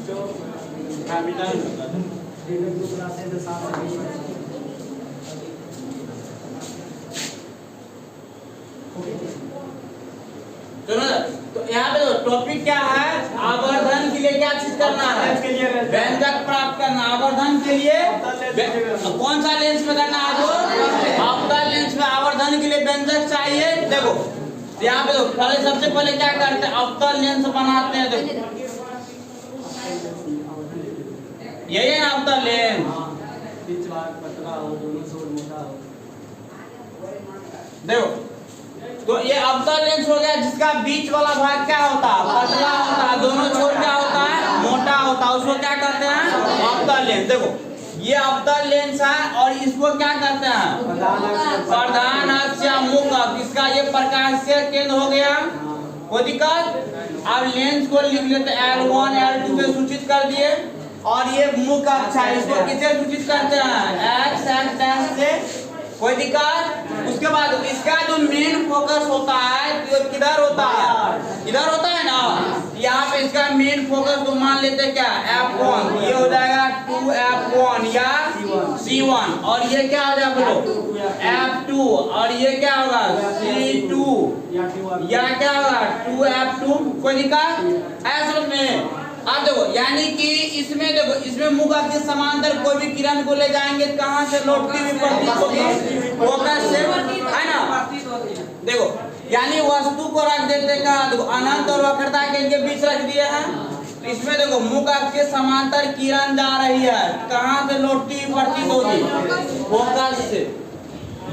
तो यहाँ पे टॉपिक क्या है? आवर्धन के लिए क्या चीज करना है? व्यंजक प्राप्त करना। आवर्धन के लिए कौन सा लेंस में करना है? जो अवतल लेंस में आवर्धन के लिए व्यंजक चाहिए। देखो यहाँ पे पहले सबसे पहले क्या करते हैं? अवतल लेंस बनाते हैं। देखो यही है ना अवतल लेंस। देखो तो ये अवतल लेंस हो गया जिसका बीच वाला भाग क्या होता है? पतला होता है। दोनों छोर क्या होता है? मोटा होता है। उसको क्या कहते हैं? अवतल लेंस। देखो ये अवतल लेंस है और इसको क्या कहते हैं? प्रधान अक्ष या मुख्य अक्ष। इसका ये प्रकाशीय केंद्र हो गया। कोई दिक्कत? अब लेंस को लिख लेते L1 L2 में सूचित कर दिए और ये मुख्य अक्ष है। इसको किससे सूचित करते हैं? X डैश से। कोई दिक्कत? उसके बाद इसका जो मेन फोकस होता है तो किधर होता है? इधर होता है ना। यहाँ पे इसका मेन फोकस तो मान लेते हैं क्या? F1। ये हो जाएगा 2F1 या C1 और ये क्या हो जाएगा बोलो? F2 और ये क्या होगा? C2 या क्या होगा? 2F2। कोई दिक्कत है समझ में? अब देखो यानी कि इसमें देखो इसमें मुख के समांतर कोई भी किरण को ले जाएंगे कहां से लौटती हुई प्रतीत होगी? फोकस से, है ना। देखो यानी वस्तु को रख देते का देखो अनंत और वक्रता के इनके बीच रख दिए हैं। तो इसमें देखो मुख के समांतर किरण जा रही है कहां से लौटती हुई प्रतीत होगी? फोकस से।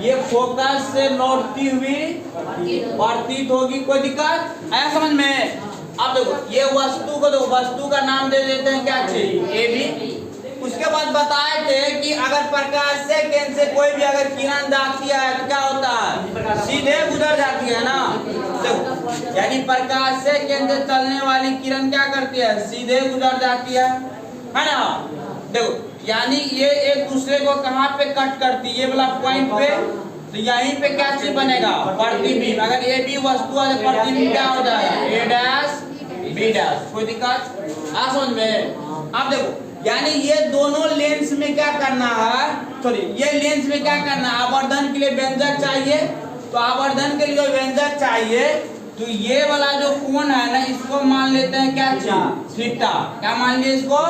ये फोकस से लौटती हुई प्रतीत होगी। कोई दिक्कत है समझ में? अब देखो ये वस्तु को देखो वस्तु का नाम दे देते हैं क्या चाहिए? AB। उसके बाद बताए थे कि अगर प्रकाश से केंद्र से कोई भी अगर किरण जाती है तो क्या होता है? सीधे गुजर जाती है ना। देखो यानी प्रकाश से केंद्र से चलने वाली किरण क्या करती है? सीधे गुजर जाती है ना। देखो यानी ये एक दूसरे को कहाँ पे कट करती है? ये वाला पॉइंट पे। तो यहीं पे क्या चीज बनेगा? प्रतिबिंब। अगर ये भी वस्तु है तो प्रतिबिंब क्या हो जाएगा? A dash B dash. कोई दिक्कत आ समझ में? अब देखो यानी ये दोनों लेंस में क्या करना है? सॉरी ये लेंस में क्या करना है? आवर्धन के लिए व्यंजक चाहिए। तो आवर्धन के लिए जो व्यंजक चाहिए तो ये वाला जो कोण है ना इसको मान लेते हैं क्या चीज? थीटा। क्या मान लिए इसको?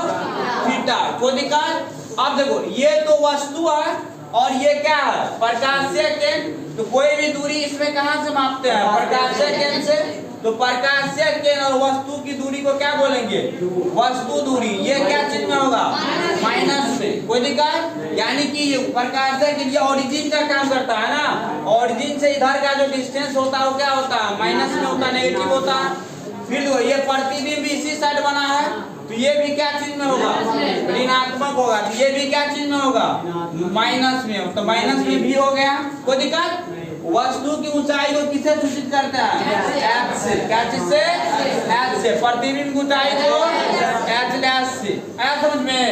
थीटा। कोई दिक्कत? अब देखो ये तो वस्तु है और ये क्या है? प्रकाशीय केंद्र। तो कोई भी दूरी इसमें कहां से मापते हैं? प्रकाशीय केंद्र से। तो प्रकाशीय केंद्र और वस्तु की दूरी को क्या बोलेंगे? वस्तु दूरी। ये क्या चीज में होगा? माइनस से। कोई दिक्कत? यानी कि प्रकाशीय के लिए ओरिजिन का काम करता है ना। ओरिजिन से इधर का जो डिस्टेंस होता है वो क्या होता है? माइनस में होता है, नेगेटिव होता है। फिर ये प्रतिबिंब इसी साइड बना है तो ये भी क्या चीज में होगा? ऋणात्मक होगा। तो ये भी क्या चीज में होगा? माइनस में। तो माइनस में भी हो गया। कोई दिक्कत? वस्तु की ऊंचाई को किससे सूचित करता है? H से। क्या चीज से? H से। प्रतिबिंब की ऊंचाई को H डैश से। ऐसा समझ में?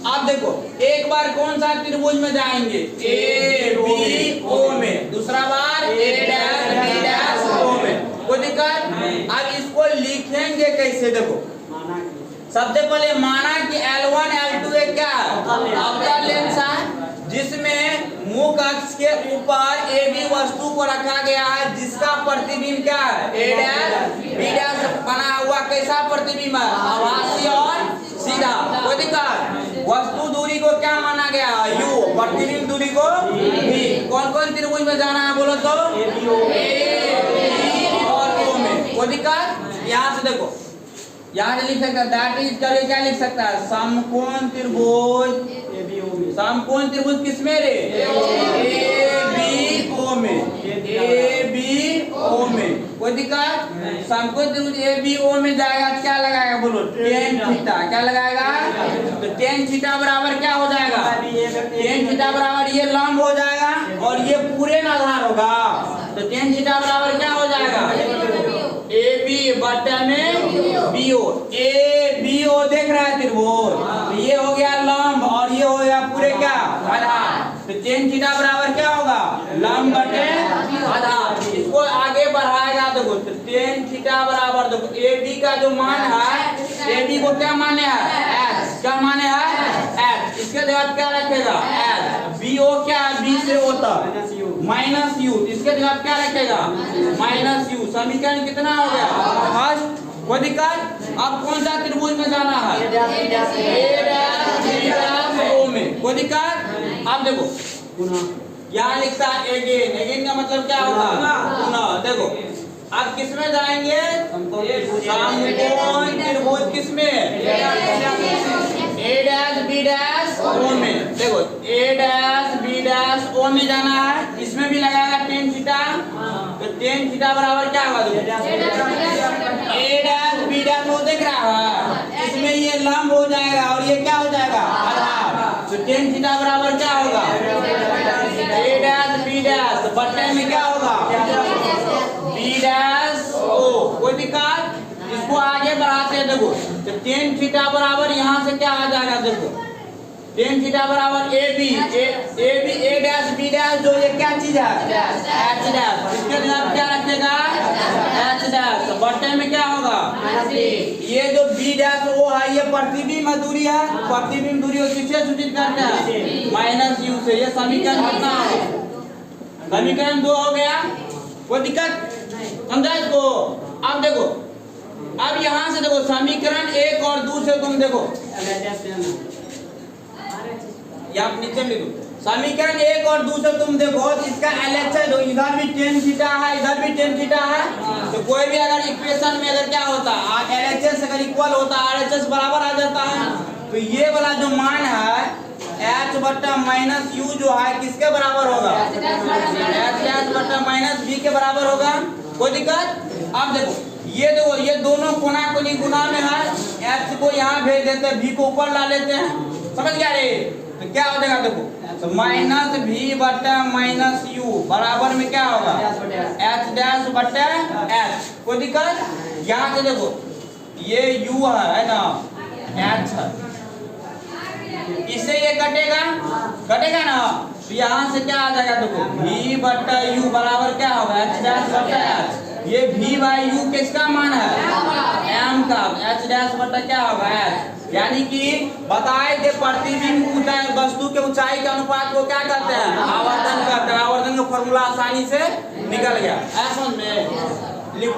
अब देखो एक बार कौन सा त्रिभुज में जाएंगे? A B O में। दूसरा बार A dash B dash O में। कोई दिक्कत? अब इसको लिखेंगे कैसे? देखो सबसे पहले माना कि L1 L2 एक क्या है? अवतल लेंस है जिसमें मुख्य अक्ष के ऊपर AB वस्तु को रखा गया है जिसका प्रतिबिंब क्या है? A डैश B डैश बना हुआ कैसा प्रतिबिंब है? आभासी और सीधा। कोई दिक्कत? वस्तु दूरी को क्या माना गया? U। प्रतिबिंब दूरी को V। कौन कौन त्रिभुज में जाना है बोलो तो? A B और O में। कोई दिक्कत? यहाँ से देखो यहाँ से लिख सकता है दैट इज करके क्या लिख सकता है? समकोण त्रिभुज। समकोण त्रिभुज किसमें रे? ABO में। ABO में। कोई दिक्कत? समकोण त्रिभुज ABO में जाएगा क्या लगाएगा बोलो? tan theta. क्या लगाएगा? तो tan थीटा बराबर क्या हो जाएगा? tan थीटा बराबर ये लंब हो जाएगा और ये पूरे में आधार होगा। तो tan थीटा बराबर क्या हो जाएगा? AB बटा में BO। ABO देख रहा है त्रिभुज। तो ये हो गया लंब और ये हो गया पूरे क्या? आधार। तो tan थीटा बराबर क्या होगा? लंब बटे आधार। इसको आगे बढ़ाएगा देखो तो tan थीटा बराबर देखो AB का जो मान है ए बी को क्या माने है एच, क्या माने है एच। इसके बाद क्या रखेगा एच, बी ओ क्या है बी से ओ तक माइनस यू, इसके बाद क्या रखेगा माइनस यू। समीकरण कितना हो गया फर्स्ट, कोई दिक्कत। अब कौन सा त्रिभुज में जाना है ए डैश बी डैश ओ में, कोई दिक्कत। अब देखो यहाँ लिखता है अगेन, अगेन का मतलब क्या होगा पुनः। देखो अब किसमें जाएंगे समकोण त्रिभुज, किसमें ए डैश बी डैश ओ में। देखो ए डैश बी डैश ओ में जाना है, इसमें भी लगाएगा टेन थीटा, तो टेन थीटा बराबर क्या होगा ए डैश बी डैश वो देख रहा है, इसमें ये लंब हो जाएगा और ये क्या हो जाएगा आधार, तो टेन थीटा बराबर क्या होगा ए डैश बी डैश बट्टे में क्या होगा बी डैश ओ। कोई दिक्कत, इसको आगे बढ़ाते हैं। देखो तो टेन थीटा बराबर यहाँ से क्या आ जाएगा, देखो टेन थीटा बराबर A B A dash B dash, जो ये क्या चीज है एच डैश, इसके बाद क्या रखेगा एच डैश, बट्टे में क्या होगा ये जो बी डैश ओ है ये प्रतिबिंब दूरी है, प्रतिबिंब दूरी को किससे सूचित करते हैं माइनस यू से। ये समीकरण कितना है समीकरण 2 हो गया। कोई दिक्कत समझा इसको। अब देखो अब यहाँ से देखो समीकरण 1 और 2 से तुम देखो या नीचे में लिखो समीकरण 1 और 2 से तुम देखो इसका एलएचएस, इधर भी टेन थीटा है इधर भी टेन थीटा है, तो कोई भी अगर इक्वेशन में अगर क्या होता है एलएचएस अगर इक्वल होता है आरएचएस बराबर आ जाता है, तो ये वाला जो मान है एच बट्टा माइनस यू जो है किसके बराबर होगा एच बट्टा माइनस बी के बराबर होगा। कोई दिक्कत। अब देखो ये दोनों कोना कोनी गुना में है, एच को यहाँ भेज देते हैं, बी को ऊपर ला लेते हैं, समझ गया रे। तो क्या हो जाएगा देखो तो माइनस भी बट्टा माइनस यू बराबर में क्या होगा एच डैश बट्टा एच। कोई दिक्कत। यहाँ से देखो ये यू है ना एच है, इससे ये कटेगा ना, तो यहाँ से क्या आ जाएगा देखो v बट्टा यू बराबर क्या होगा एच डैश बट्टा एच। ये v बाई यू किसका मान है m का, एच डैश बट्टा क्या होगा एच। यानी कि बताए थे प्रतिबिंब ऊंचाई वस्तु के ऊंचाई के अनुपात को क्या करते हैं आवर्धन करते हैं, आवर्धन का फॉर्मूला आसानी से निकल गया। ऐसा में लिख